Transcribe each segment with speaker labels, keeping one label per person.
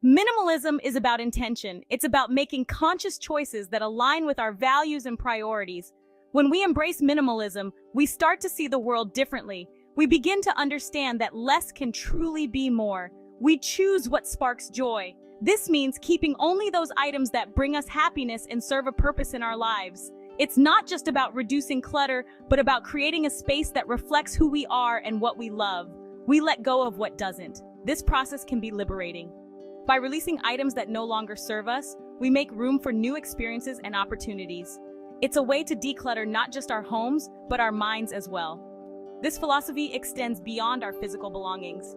Speaker 1: Minimalism is about intention. It's about making conscious choices that align with our values and priorities. When we embrace minimalism, we start to see the world differently. We begin to understand that less can truly be more. We choose what sparks joy. This means keeping only those items that bring us happiness and serve a purpose in our lives. It's not just about reducing clutter, but about creating a space that reflects who we are and what we love. We let go of what doesn't. This process can be liberating. By releasing items that no longer serve us, we make room for new experiences and opportunities. It's a way to declutter not just our homes, but our minds as well. This philosophy extends beyond our physical belongings.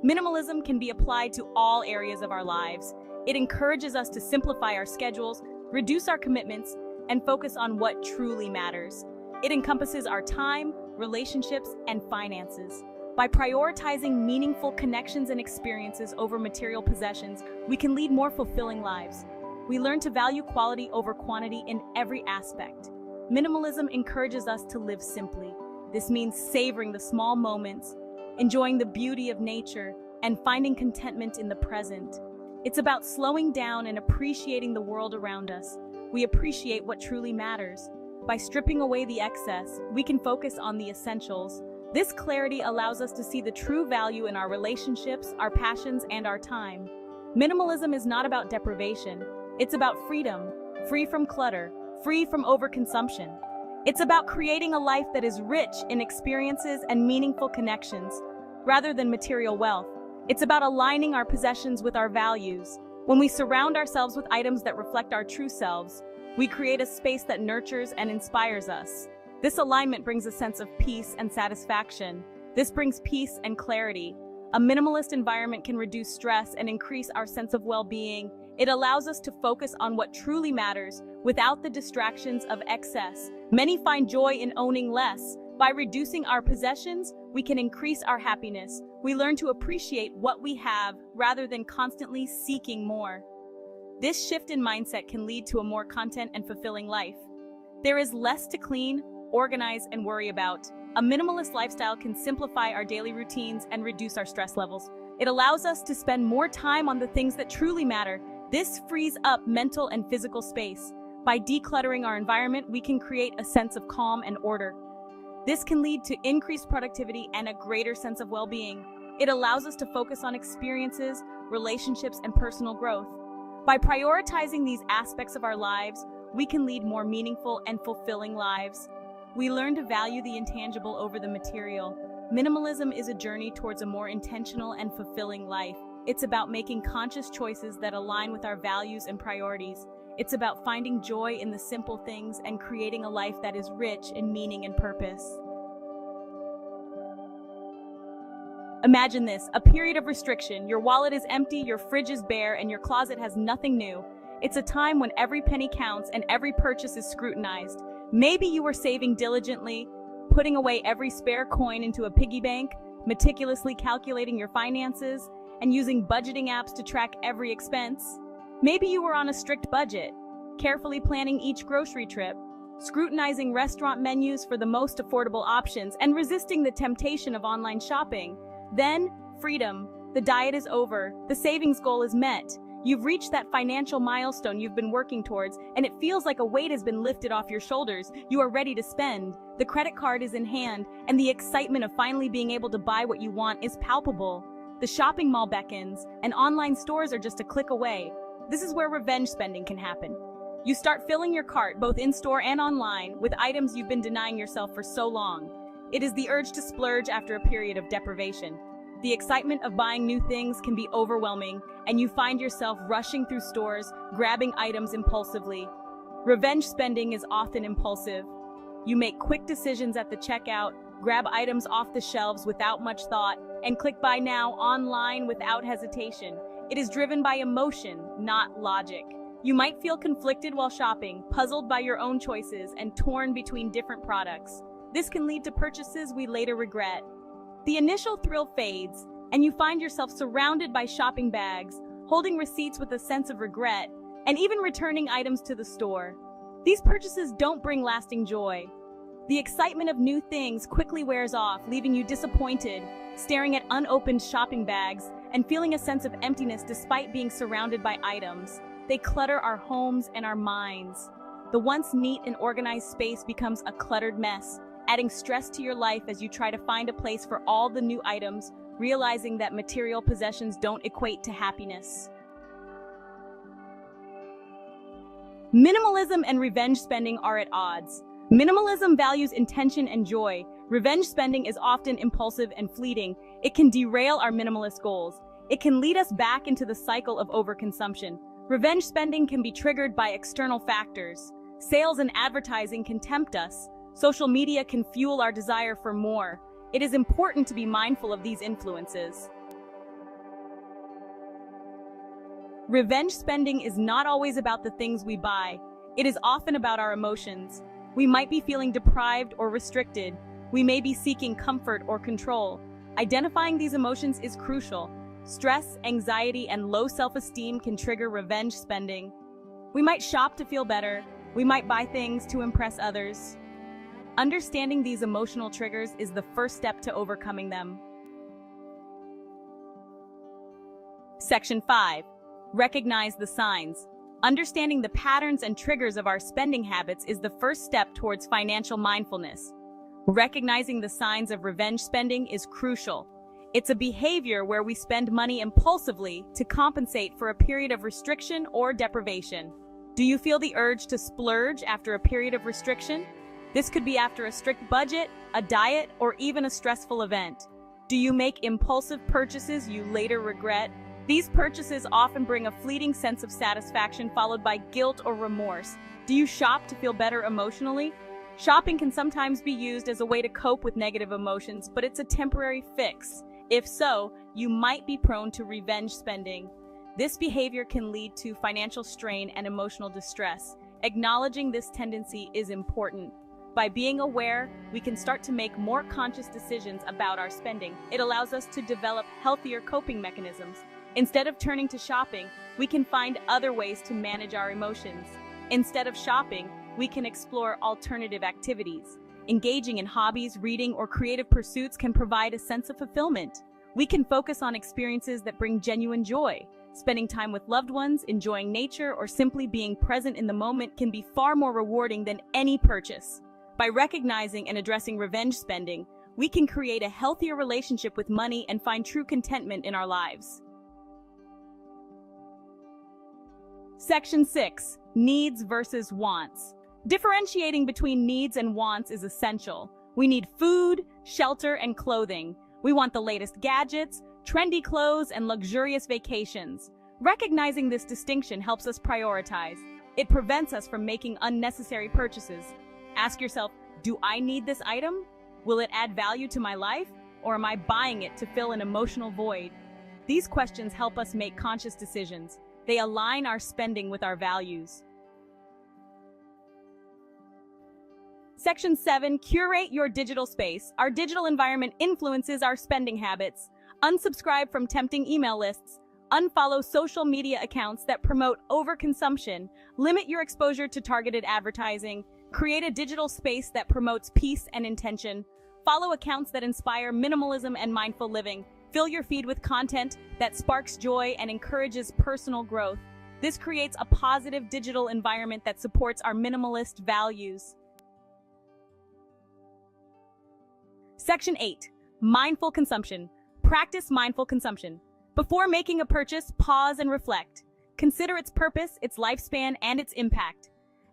Speaker 1: Minimalism can be applied to all areas of our lives. It encourages us to simplify our schedules, reduce our commitments, and focus on what truly matters. It encompasses our time, relationships, and finances. By prioritizing meaningful connections and experiences over material possessions, we can lead more fulfilling lives. We learn to value quality over quantity in every aspect. Minimalism encourages us to live simply. This means savoring the small moments, enjoying the beauty of nature, and finding contentment in the present. It's about slowing down and appreciating the world around us. We appreciate what truly matters. By stripping away the excess, we can focus on the essentials. This clarity allows us to see the true value in our relationships, our passions, and our time. Minimalism is not about deprivation. It's about freedom, free from clutter, free from overconsumption. It's about creating a life that is rich in experiences and meaningful connections, rather than material wealth. It's about aligning our possessions with our values. When we surround ourselves with items that reflect our true selves, we create a space that nurtures and inspires us. This alignment brings a sense of peace and satisfaction. This brings peace and clarity. A minimalist environment can reduce stress and increase our sense of well-being. It allows us to focus on what truly matters without the distractions of excess. Many find joy in owning less. By reducing our possessions, we can increase our happiness. We learn to appreciate what we have rather than constantly seeking more. This shift in mindset can lead to a more content and fulfilling life. There is less to clean, organize, and worry about. A minimalist lifestyle can simplify our daily routines and reduce our stress levels. It allows us to spend more time on the things that truly matter. This frees up mental and physical space. By decluttering our environment, we can create a sense of calm and order. This can lead to increased productivity and a greater sense of well-being. It allows us to focus on experiences, relationships, and personal growth. By prioritizing these aspects of our lives, we can lead more meaningful and fulfilling lives. We learn to value the intangible over the material. Minimalism is a journey towards a more intentional and fulfilling life. It's about making conscious choices that align with our values and priorities. It's about finding joy in the simple things and creating a life that is rich in meaning and purpose. Imagine this, a period of restriction. Your wallet is empty, your fridge is bare, and your closet has nothing new. It's a time when every penny counts and every purchase is scrutinized. Maybe you were saving diligently, putting away every spare coin into a piggy bank, meticulously calculating your finances, and using budgeting apps to track every expense. Maybe you were on a strict budget, carefully planning each grocery trip, scrutinizing restaurant menus for the most affordable options, and resisting the temptation of online shopping. Then, freedom. The diet is over. The savings goal is met. You've reached that financial milestone you've been working towards, and it feels like a weight has been lifted off your shoulders. You are ready to spend. The credit card is in hand, and the excitement of finally being able to buy what you want is palpable. The shopping mall beckons, and online stores are just a click away. This is where revenge spending can happen. You start filling your cart, both in-store and online, with items you've been denying yourself for so long. It is the urge to splurge after a period of deprivation. The excitement of buying new things can be overwhelming, and you find yourself rushing through stores, grabbing items impulsively. Revenge spending is often impulsive. You make quick decisions at the checkout, grab items off the shelves without much thought, and click buy now online without hesitation. It is driven by emotion, not logic. You might feel conflicted while shopping, puzzled by your own choices, and torn between different products. This can lead to purchases we later regret. The initial thrill fades, and you find yourself surrounded by shopping bags, holding receipts with a sense of regret, and even returning items to the store. These purchases don't bring lasting joy. The excitement of new things quickly wears off, leaving you disappointed, staring at unopened shopping bags, and feeling a sense of emptiness despite being surrounded by items. They clutter our homes and our minds. The once neat and organized space becomes a cluttered mess, adding stress to your life as you try to find a place for all the new items, realizing that material possessions don't equate to happiness. Minimalism and revenge spending are at odds. Minimalism values intention and joy. Revenge spending is often impulsive and fleeting. It can derail our minimalist goals. It can lead us back into the cycle of overconsumption. Revenge spending can be triggered by external factors. Sales and advertising can tempt us. Social media can fuel our desire for more. It is important to be mindful of these influences. Revenge spending is not always about the things we buy. It is often about our emotions. We might be feeling deprived or restricted. We may be seeking comfort or control. Identifying these emotions is crucial. Stress, anxiety, and low self-esteem can trigger revenge spending. We might shop to feel better. We might buy things to impress others. Understanding these emotional triggers is the first step to overcoming them. Section 5. Recognize the signs. Understanding the patterns and triggers of our spending habits is the first step towards financial mindfulness. Recognizing the signs of revenge spending is crucial. It's a behavior where we spend money impulsively to compensate for a period of restriction or deprivation. Do you feel the urge to splurge after a period of restriction? This could be after a strict budget, a diet, or even a stressful event. Do you make impulsive purchases you later regret? These purchases often bring a fleeting sense of satisfaction followed by guilt or remorse. Do you shop to feel better emotionally? Shopping can sometimes be used as a way to cope with negative emotions, but it's a temporary fix. If so, you might be prone to revenge spending. This behavior can lead to financial strain and emotional distress. Acknowledging this tendency is important. By being aware, we can start to make more conscious decisions about our spending. It allows us to develop healthier coping mechanisms. Instead of turning to shopping, we can find other ways to manage our emotions. Instead of shopping, we can explore alternative activities. Engaging in hobbies, reading, or creative pursuits can provide a sense of fulfillment. We can focus on experiences that bring genuine joy. Spending time with loved ones, enjoying nature, or simply being present in the moment can be far more rewarding than any purchase. By recognizing and addressing revenge spending, we can create a healthier relationship with money and find true contentment in our lives. Section 6. Needs versus wants. Differentiating between needs and wants is essential. We need food, shelter, and clothing. We want the latest gadgets, trendy clothes, and luxurious vacations. Recognizing this distinction helps us prioritize. It prevents us from making unnecessary purchases. Ask yourself, do I need this item? Will it add value to my life? Or am I buying it to fill an emotional void? These questions help us make conscious decisions. They align our spending with our values. Section 7. Curate your digital space. Our digital environment influences our spending habits. Unsubscribe from tempting email lists. Unfollow social media accounts that promote overconsumption. Limit your exposure to targeted advertising. Create a digital space that promotes peace and intention. Follow accounts that inspire minimalism and mindful living. Fill your feed with content that sparks joy and encourages personal growth. This creates a positive digital environment that supports our minimalist values. Section 8. Mindful consumption. Practice mindful consumption. Before making a purchase, pause and reflect. Consider its purpose, its lifespan, and its impact.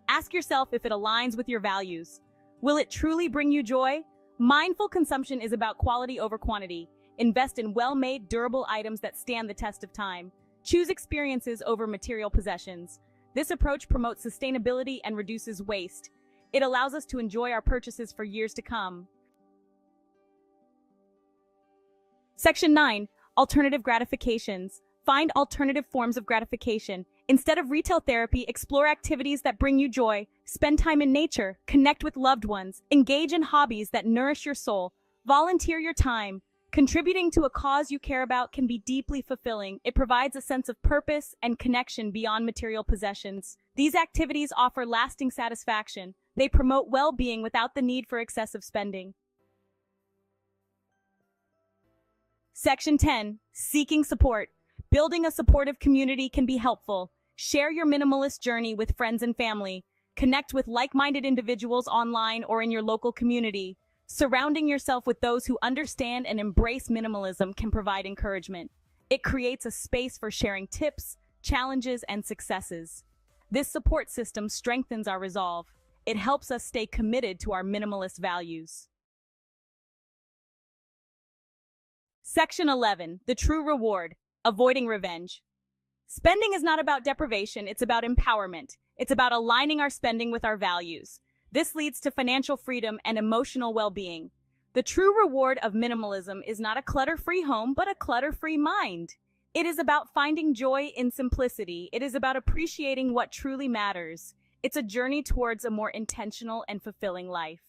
Speaker 1: Ask yourself if it aligns with your values. Will it truly bring you joy? Mindful consumption is about quality over quantity. Invest in well-made, durable items that stand the test of time. Choose experiences over material possessions. This approach promotes sustainability and reduces waste. It allows us to enjoy our purchases for years to come. Section 9. Alternative gratifications. Find alternative forms of gratification. Instead of retail therapy, explore activities that bring you joy. Spend time in nature. Connect with loved ones. Engage in hobbies that nourish your soul. Volunteer your time. Contributing to a cause you care about can be deeply fulfilling. It provides a sense of purpose and connection beyond material possessions. These activities offer lasting satisfaction. They promote well-being without the need for excessive spending. Section 10, seeking support. Building a supportive community can be helpful. Share your minimalist journey with friends and family. Connect with like-minded individuals online or in your local community. Surrounding yourself with those who understand and embrace minimalism can provide encouragement. It creates a space for sharing tips, challenges, and successes. This support system strengthens our resolve. It helps us stay committed to our minimalist values. Section 11, the true reward, avoiding revenge. Spending is not about deprivation, it's about empowerment. It's about aligning our spending with our values. This leads to financial freedom and emotional well-being. The true reward of minimalism is not a clutter-free home, but a clutter-free mind. It is about finding joy in simplicity. It is about appreciating what truly matters. It's a journey towards a more intentional and fulfilling life.